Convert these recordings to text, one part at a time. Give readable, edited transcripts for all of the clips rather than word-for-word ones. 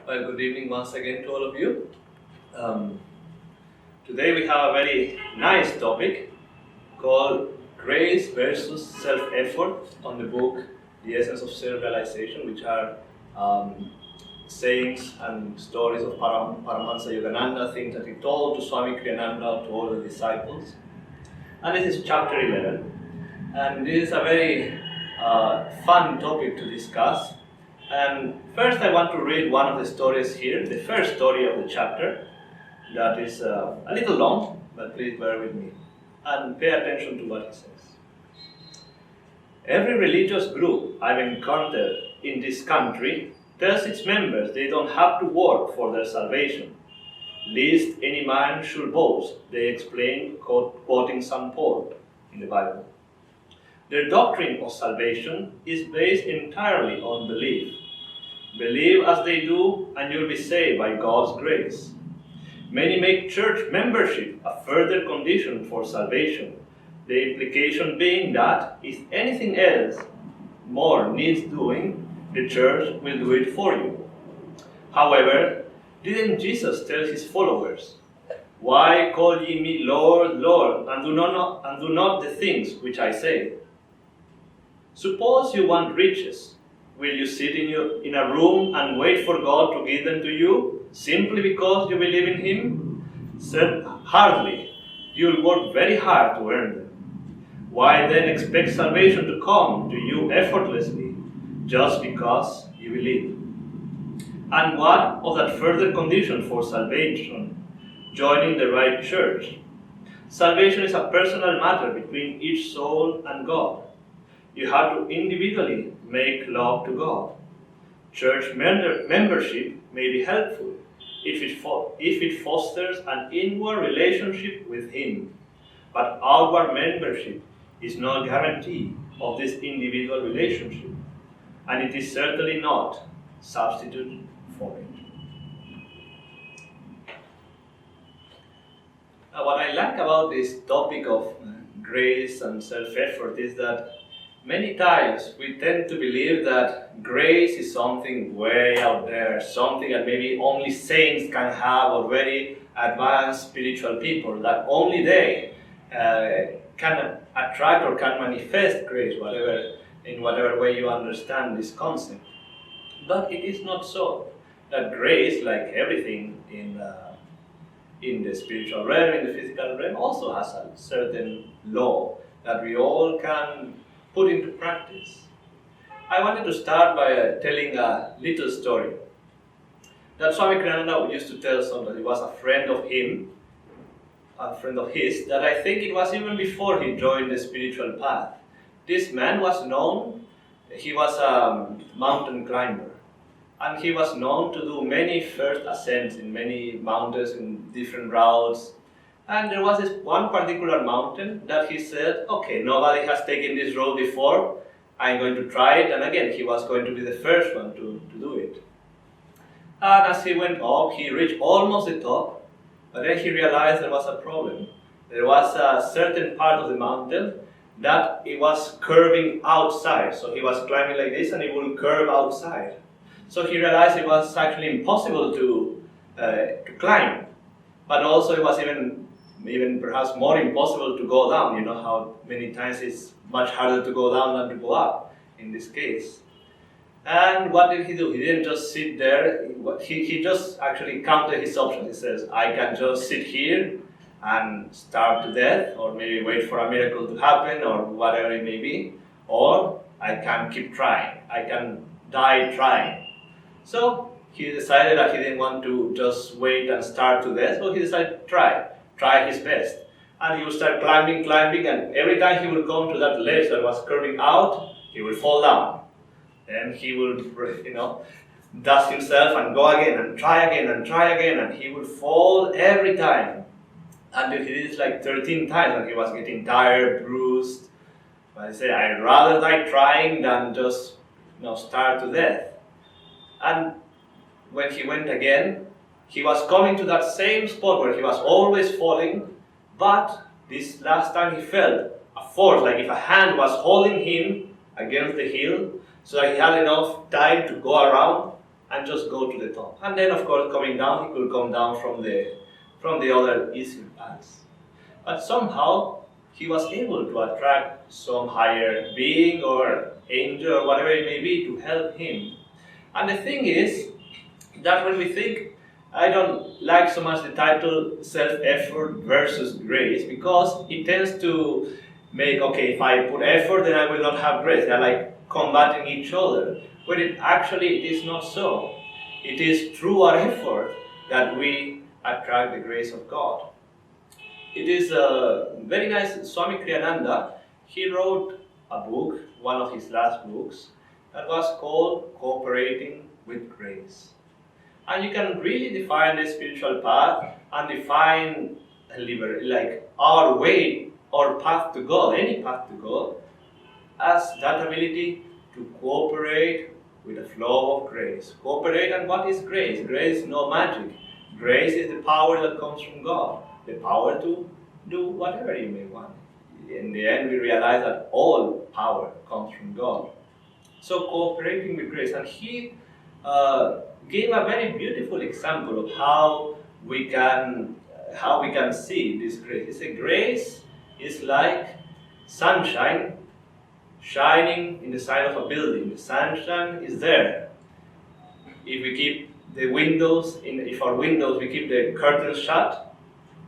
Well, good evening once again to all of you. Um, Today we have a very nice topic called Grace versus Self-Effort on the book The Essence of Self-Realization, which are sayings and stories of Paramahansa Yogananda, things that he told to Swami Kriyananda, to all the disciples. And this is chapter 11. And this is a very fun topic to discuss. And first I want to read one of the stories here, the first story of the chapter, that is a little long, but please bear with me and pay attention to what he says. Every religious group I've encountered in this country tells its members they don't have to work for their salvation, lest any man should boast, they explain, quoting St. Paul in the Bible. Their doctrine of salvation is based entirely on belief. Believe as they do, and you'll be saved by God's grace. Many make church membership a further condition for salvation, the implication being that if anything else more needs doing, the church will do it for you. However, didn't Jesus tell his followers, "Why call ye me Lord, Lord, and do not the things which I say?" Suppose you want riches. Will you sit in a room and wait for God to give them to you, simply because you believe in Him? Hardly. You'll work very hard to earn them. Why then expect salvation to come to you effortlessly, just because you believe? And what of that further condition for salvation, joining the right church? Salvation is a personal matter between each soul and God. You have to individually make love to God. Church membership may be helpful if it fosters an inward relationship with Him, but outward membership is no guarantee of this individual relationship, and it is certainly not substitute for it. Now, what I like about this topic of grace and self-effort is that many times we tend to believe that grace is something way out there, something that maybe only saints can have, or very advanced spiritual people, that only they can attract or can manifest grace, in whatever way you understand this concept. But it is not so. That grace, like everything in the spiritual realm, in the physical realm, also has a certain law that we all can put into practice. I wanted to start by telling a little story that Swami Kriyananda used to tell somebody. He was a friend of his, that I think it was even before he joined the spiritual path. This man was known, he was a mountain climber, and he was known to do many first ascents in many mountains in different routes. And there was this one particular mountain that he said, okay, nobody has taken this road before, I'm going to try it. And again, he was going to be the first one to do it. And as he went up, he reached almost the top, but then he realized there was a problem. There was a certain part of the mountain that it was curving outside. So he was climbing like this and it would curve outside. So he realized it was actually impossible to climb. But also it was even perhaps more impossible to go down. You know how many times it's much harder to go down than to go up in this case. And what did he do? He didn't just sit there. He just actually counted his options. He says, I can just sit here and starve to death, or maybe wait for a miracle to happen, or whatever it may be, or I can keep trying. I can die trying. So he decided that he didn't want to just wait and starve to death, so he decided to try his best. And he would start climbing, and every time he would come to that ledge that was curving out, he would fall down. Then he would, dust himself and go again, and try again, and he would fall every time. Until he did it like 13 times, and he was getting tired, bruised. But I say, I'd rather die trying than just, starve to death. And when he went again, he was coming to that same spot where he was always falling, but this last time he felt a force, like if a hand was holding him against the hill, so that he had enough time to go around and just go to the top. And then, of course, coming down, he could come down from the other easier paths. But somehow, he was able to attract some higher being or angel or whatever it may be to help him. And the thing is that when we think, I don't like so much the title self-effort versus grace, because it tends to make, okay, if I put effort, then I will not have grace. They're like combating each other. When it is not so. It is through our effort that we attract the grace of God. It is very nice. Swami Kriyananda, he wrote a book, one of his last books, that was called Cooperating with Grace. And you can really define the spiritual path and define like our way or path to God, any path to God, as that ability to cooperate with the flow of grace. Cooperate, and what is grace? Grace is no magic. Grace is the power that comes from God, the power to do whatever you may want. In the end, we realize that all power comes from God. So cooperating with grace, and he gave a very beautiful example of how we can see this grace. He said grace is like sunshine shining in the side of a building. The sunshine is there. If we keep the windows, if our windows, we keep the curtains shut,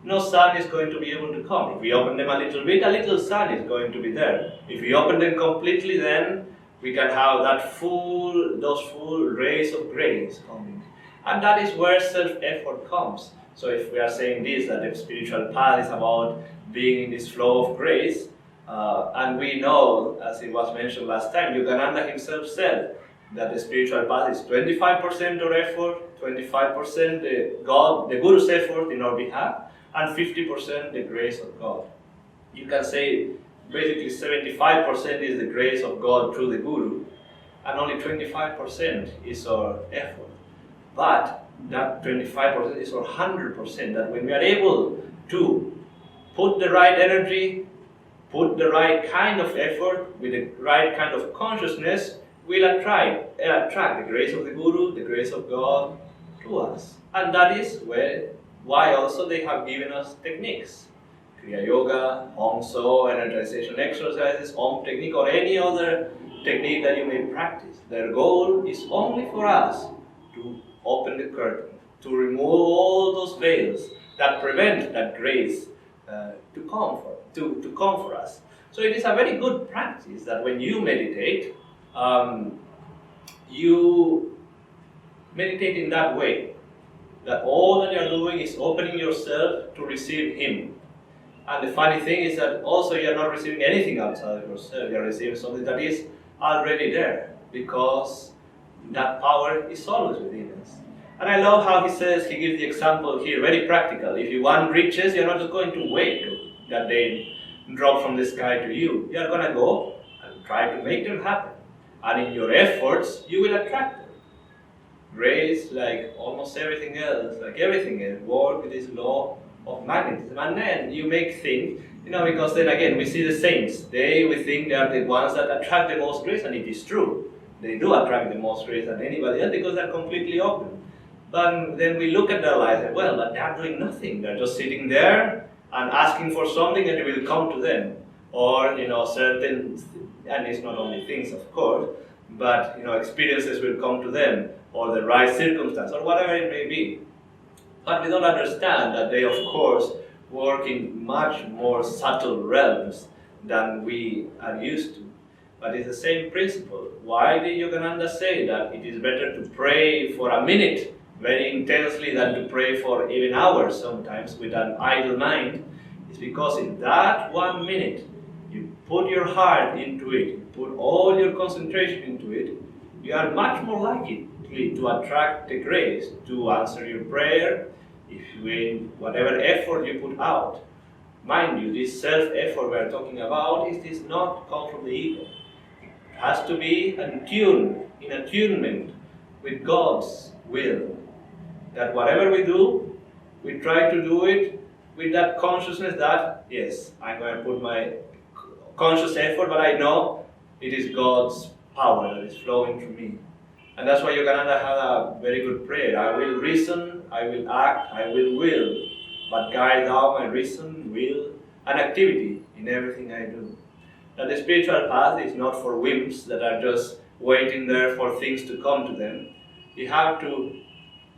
no sun is going to be able to come. If we open them a little bit, a little sun is going to be there. If we open them completely, then we can have those full rays of grace coming. And that is where self-effort comes. So if we are saying this, that the spiritual path is about being in this flow of grace, and we know, as it was mentioned last time, Yogananda himself said that the spiritual path is 25% our effort, 25% the Guru's effort in our behalf, and 50% the grace of God. You can say basically 75% is the grace of God through the Guru, and only 25% is our effort. But that 25% is our 100%, that when we are able to put the right energy, put the right kind of effort, with the right kind of consciousness, we'll attract the grace of the Guru, the grace of God to us. And that is why also they have given us techniques. Kriya Yoga, Om So, energization exercises, Om technique, or any other technique that you may practice. Their goal is only for us to open the curtain, to remove all those veils that prevent that grace to come for us. So it is a very good practice that when you meditate in that way, that all that you're doing is opening yourself to receive Him. And the funny thing is that also you're not receiving anything outside of yourself. You're receiving something that is already there, because that power is always within us. And I love how he gives the example here, very practical. If you want riches, you're not just going to wait that they drop from the sky to you. You're going to go and try to make them happen. And in your efforts, you will attract them. Grace, like almost everything else, work with this law of magnetism. And then you make things, because then again, we see the saints. We think they are the ones that attract the most grace, and it is true. They do attract the most grace than anybody else because they're completely open. But then we look at their lives and, but they're doing nothing. They're just sitting there and asking for something, and it will come to them. Or, certain, and it's not only things, of course, but, experiences will come to them, or the right circumstance, or whatever it may be. But we don't understand that they, of course, work in much more subtle realms than we are used to. But it's the same principle. Why did Yogananda say that it is better to pray for a minute very intensely than to pray for even hours sometimes with an idle mind? It's because in that 1 minute, you put your heart into it, you put all your concentration into it, you are much more likely to attract the grace to answer your prayer, whatever effort you put out. Mind you, this self-effort we are talking about does not come from the ego. It has to be in attunement with God's will. That whatever we do, we try to do it with that consciousness that, yes, I'm going to put my conscious effort, but I know it is God's power that is flowing through me. And that's why Yogananda had a very good prayer. I will reason, I will act, I will, but guide thou my reason, will, and activity in everything I do. That the spiritual path is not for whims that are just waiting there for things to come to them. You have to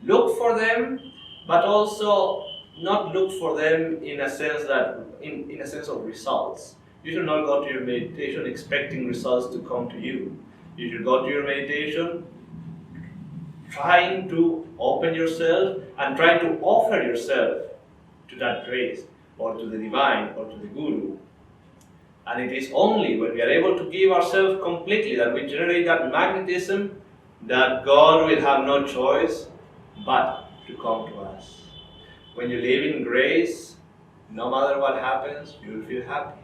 look for them, but also not look for them in a sense that in a sense of results. You should not go to your meditation expecting results to come to you. You should go to your meditation trying to open yourself and trying to offer yourself to that grace or to the divine or to the guru. And it is only when we are able to give ourselves completely that we generate that magnetism that God will have no choice but to come to us. When you live in grace, no matter what happens, you will feel happy.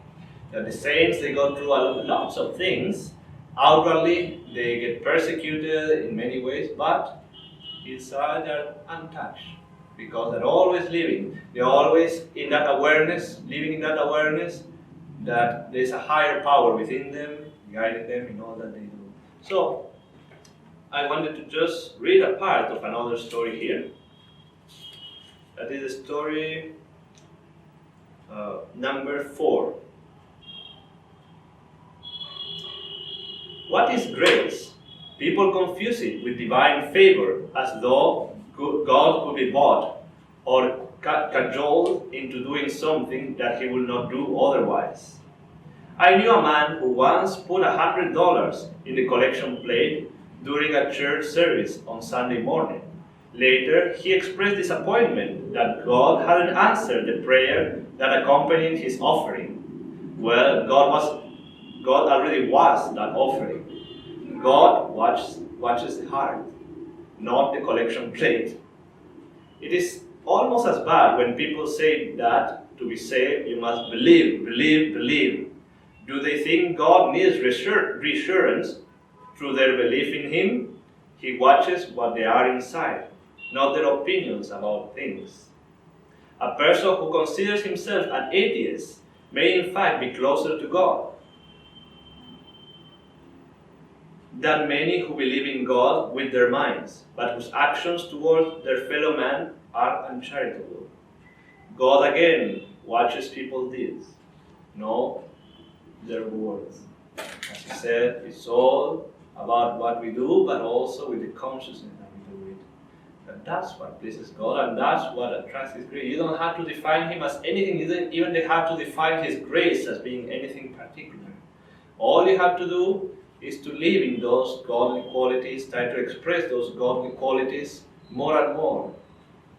That the saints, they go through lots of things. Outwardly, they get persecuted in many ways, but inside they're untouched because they're always living. They're always in that awareness, living in that awareness that there's a higher power within them, guiding them in all that they do. So, I wanted to just read a part of another story here. That is story number 4. What is grace? People confuse it with divine favor, as though God could be bought or cajoled into doing something that he will not do otherwise. I knew a man who once put $100 in the collection plate during a church service on Sunday morning. Later, he expressed disappointment that God hadn't answered the prayer that accompanied his offering. Well, God already was that offering. God watches the heart, not the collection plate. It is almost as bad when people say that to be saved, you must believe, believe, believe. Do they think God needs reassurance through their belief in Him? He watches what they are inside, not their opinions about things. A person who considers himself an atheist may in fact be closer to God than many who believe in God with their minds, but whose actions towards their fellow man are uncharitable. God again watches people's deeds, not their words. As he said, it's all about what we do, but also with the consciousness that we do it. And that's what pleases God, and that's what attracts His grace. You don't have to define Him as anything, you don't even have to define His grace as being anything particular. All you have to do is to live in those godly qualities, try to express those godly qualities more and more.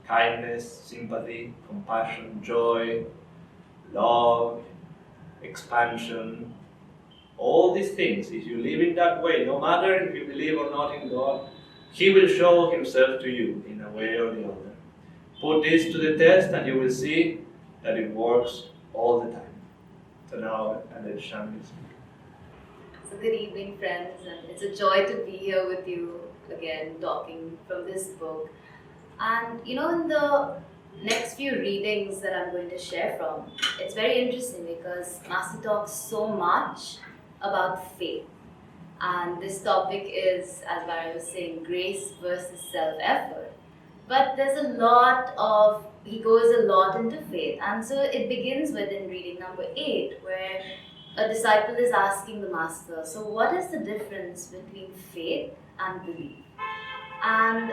Kindness, sympathy, compassion, joy, love, expansion, all these things. If you live in that way, no matter if you believe or not in God, He will show Himself to you in a way or the other. Put this to the test and you will see that it works all the time. So now, and then Shamini speak. So good evening, friends, and it's a joy to be here with you again, talking from this book. And in the next few readings that I'm going to share from, it's very interesting because Master talks so much about faith. And this topic is, as Barry was saying, grace versus self-effort. But he goes a lot into faith. And so it begins with in reading number 8, where a disciple is asking the Master, so what is the difference between faith and belief? And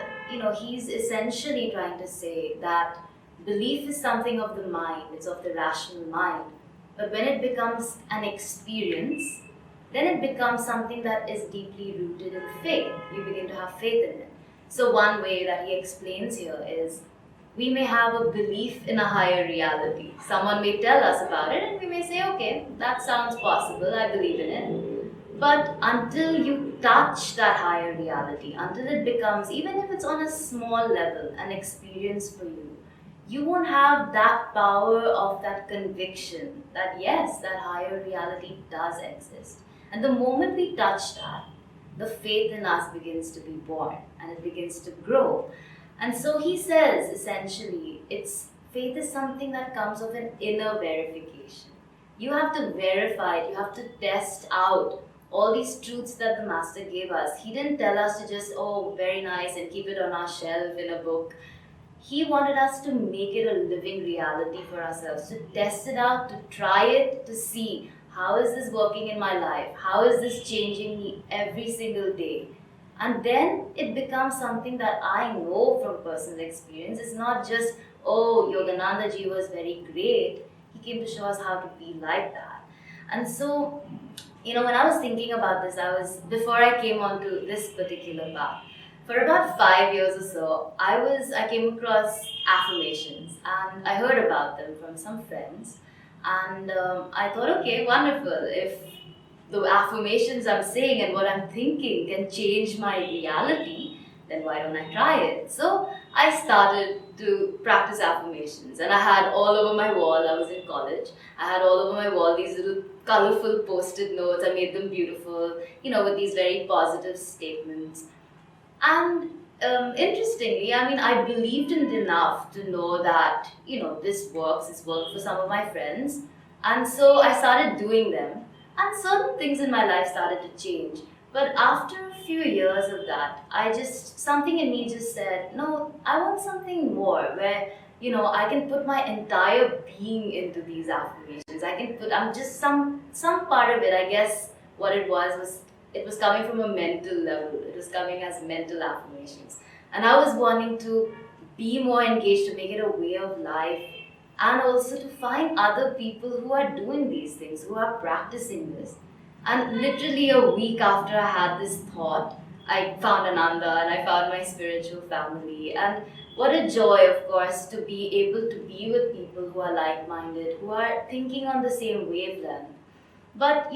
he's essentially trying to say that belief is something of the mind, it's of the rational mind. But when it becomes an experience, then it becomes something that is deeply rooted in faith. You begin to have faith in it. So one way that he explains here is, we may have a belief in a higher reality. Someone may tell us about it and we may say, okay, that sounds possible, I believe in it. But until you touch that higher reality, until it becomes, even if it's on a small level, an experience for you, you won't have that power of that conviction that yes, that higher reality does exist. And the moment we touch that, the faith in us begins to be born and it begins to grow. And so he says, essentially, faith is something that comes of an inner verification. You have to verify it, you have to test out all these truths that the master gave us, he didn't tell us to just, oh, very nice, and keep it on our shelf in a book. He wanted us to make it a living reality for ourselves, to test it out, to try it, to see how is this working in my life? How is this changing me every single day? And then it becomes something that I know from personal experience. It's not just, oh, Yogananda ji was very great. He came to show us how to be like that. And so, when I was thinking about this, before I came onto this particular path, for about 5 years or so, I came across affirmations, and I heard about them from some friends, and I thought, okay, wonderful. If the affirmations I'm saying and what I'm thinking can change my reality, then why don't I try it? So I started to practice affirmations, and I had all over my wall. I was in college. I had all over my wall these little colorful post-it notes. I made them beautiful, with these very positive statements. And interestingly, I believed in it enough to know that, this works, it's worked for some of my friends. And so I started doing them, and certain things in my life started to change. But after a few years of that, something in me just said, no, I want something more where, I can put my entire being into these affirmations. I'm just some part of it, I guess what it was it was coming from a mental level. It was coming as mental affirmations. And I was wanting to be more engaged, to make it a way of life, and also to find other people who are doing these things, who are practicing this. And literally a week after I had this thought, I found Ananda and I found my spiritual family. And what a joy, of course, to be able to be with people who are like-minded, who are thinking on the same wavelength. But,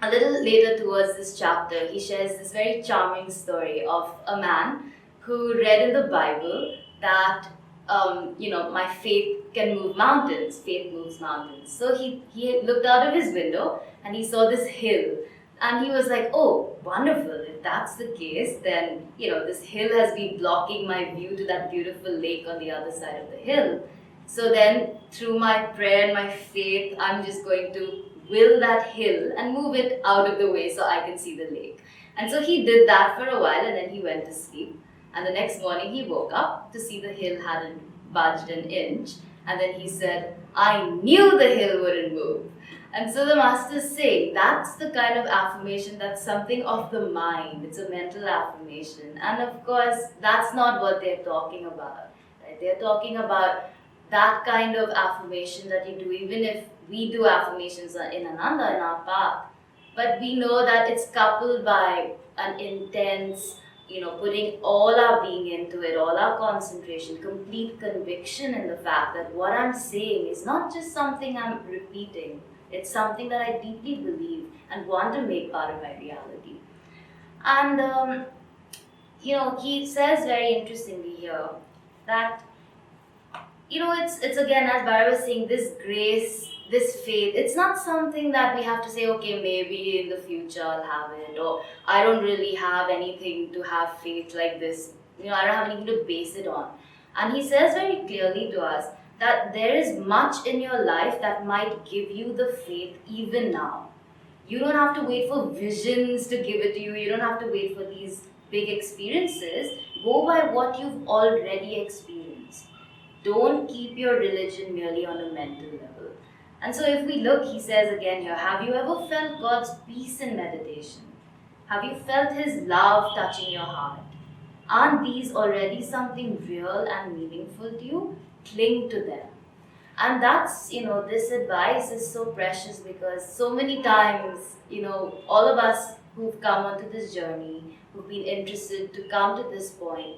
a little later towards this chapter, he shares this very charming story of a man who read in the Bible that, my faith can move mountains, faith moves mountains. So he looked out of his window and he saw this hill. And he was like, oh, wonderful. If that's the case, then, this hill has been blocking my view to that beautiful lake on the other side of the hill. So then, through my prayer and my faith, I'm just going to will that hill and move it out of the way so I can see the lake. And so he did that for a while, and then he went to sleep. And the next morning he woke up to see the hill hadn't budged an inch. And then he said, I knew the hill wouldn't move. And so the master's saying that's the kind of affirmation, that's something of the mind. It's a mental affirmation. And of course, that's not what they're talking about. Right? They're talking about that kind of affirmation that you do, even if we do affirmations in Ananda, in our path. But we know that it's coupled by an intense, putting all our being into it, all our concentration, complete conviction in the fact that what I'm saying is not just something I'm repeating. It's something that I deeply believe and want to make part of my reality. And, he says very interestingly here that, it's again, as Bara was saying, this grace, this faith, it's not something that we have to say, okay, maybe in the future I'll have it, or I don't really have anything to have faith like this. I don't have anything to base it on. And he says very clearly to us that there is much in your life that might give you the faith even now. You don't have to wait for visions to give it to you. You don't have to wait for these big experiences. Go by what you've already experienced. Don't keep your religion merely on a mental level. And so if we look, he says again here, have you ever felt God's peace in meditation? Have you felt His love touching your heart? Aren't these already something real and meaningful to you? Cling to them. And that's, this advice is so precious because so many times, all of us who've come onto this journey, who've been interested to come to this point,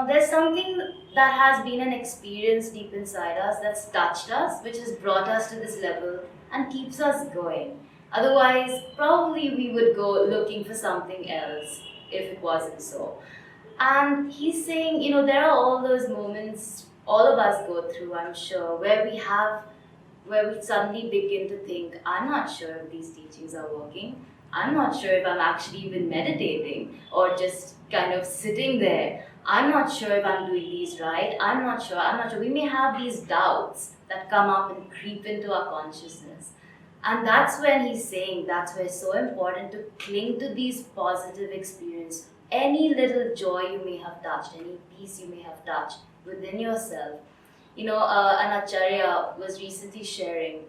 there's something that has been an experience deep inside us that's touched us, which has brought us to this level and keeps us going. Otherwise, probably we would go looking for something else if it wasn't so. And he's saying, there are all those moments all of us go through, I'm sure, where we suddenly begin to think, I'm not sure if these teachings are working. I'm not sure if I'm actually even meditating or just kind of sitting there. I'm not sure if I'm doing these right. I'm not sure. We may have these doubts that come up and creep into our consciousness. And that's when he's saying that's why it's so important to cling to these positive experiences. Any little joy you may have touched, any peace you may have touched within yourself. An acharya was recently sharing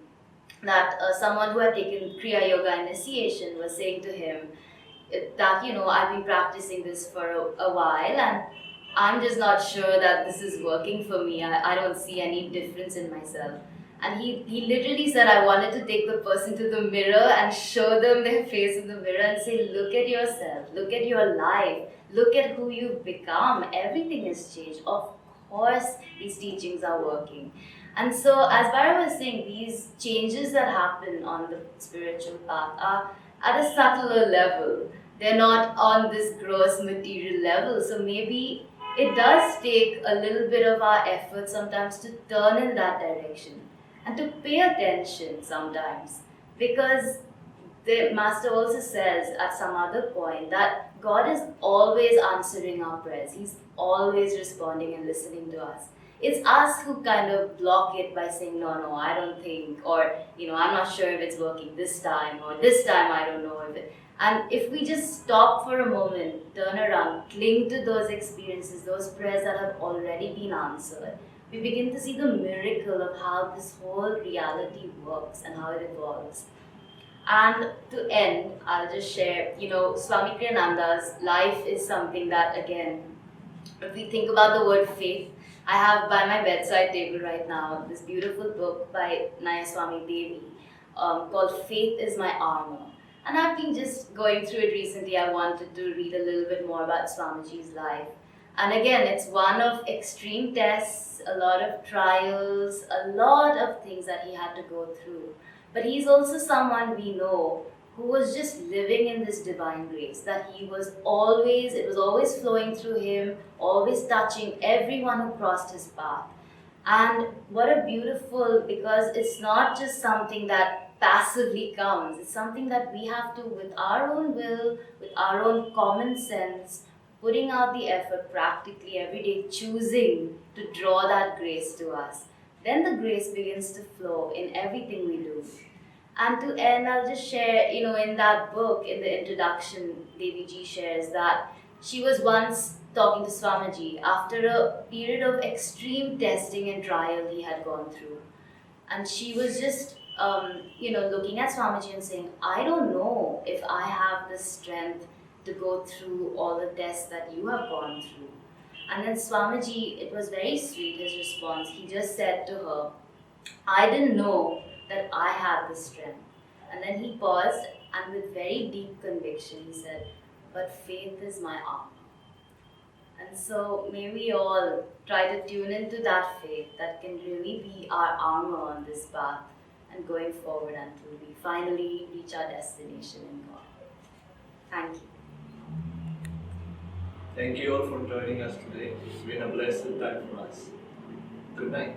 that someone who had taken Kriya Yoga initiation was saying to him that, I've been practicing this for a while and I'm just not sure that this is working for me. I don't see any difference in myself. And he literally said, I wanted to take the person to the mirror and show them their face in the mirror and say, look at yourself, look at your life, look at who you've become. Everything has changed. Of course, these teachings are working. And so, as Bara was saying, these changes that happen on the spiritual path are at a subtler level. They're not on this gross material level. So maybe it does take a little bit of our effort sometimes to turn in that direction and to pay attention sometimes, because the master also says at some other point that God is always answering our prayers. He's always responding and listening to us. It's us who kind of block it by saying, no, I don't think, or, I'm not sure if it's working this time, or this time I don't know if it. And if we just stop for a moment, turn around, cling to those experiences, those prayers that have already been answered, we begin to see the miracle of how this whole reality works and how it evolves. And to end, I'll just share, Swami Kriyananda's life is something that, again, if we think about the word faith, I have by my bedside table right now this beautiful book by Naya Swami Devi called Faith is My Armor. And I've been just going through it recently. I wanted to read a little bit more about Swamiji's life. And again, it's one of extreme tests, a lot of trials, a lot of things that he had to go through. But he's also someone we know who was just living in this divine grace, that it was always flowing through him, always touching everyone who crossed his path. And what a beautiful, because it's not just something that passively comes, it's something that we have to, with our own will, with our own common sense, putting out the effort practically every day, choosing to draw that grace to us. Then the grace begins to flow in everything we do. And to end, I'll just share, in that book, in the introduction, Devi Ji shares that she was once talking to Swamiji after a period of extreme testing and trial he had gone through. And she was just, looking at Swamiji and saying, I don't know if I have the strength to go through all the tests that you have gone through. And then Swamiji, it was very sweet, his response. He just said to her, I didn't know that I had the strength. And then he paused and with very deep conviction he said, but faith is my armor. And so may we all try to tune into that faith that can really be our armor on this path and going forward until we finally reach our destination in God. Thank you. Thank you all for joining us today. It's been a blessed time for us. Good night.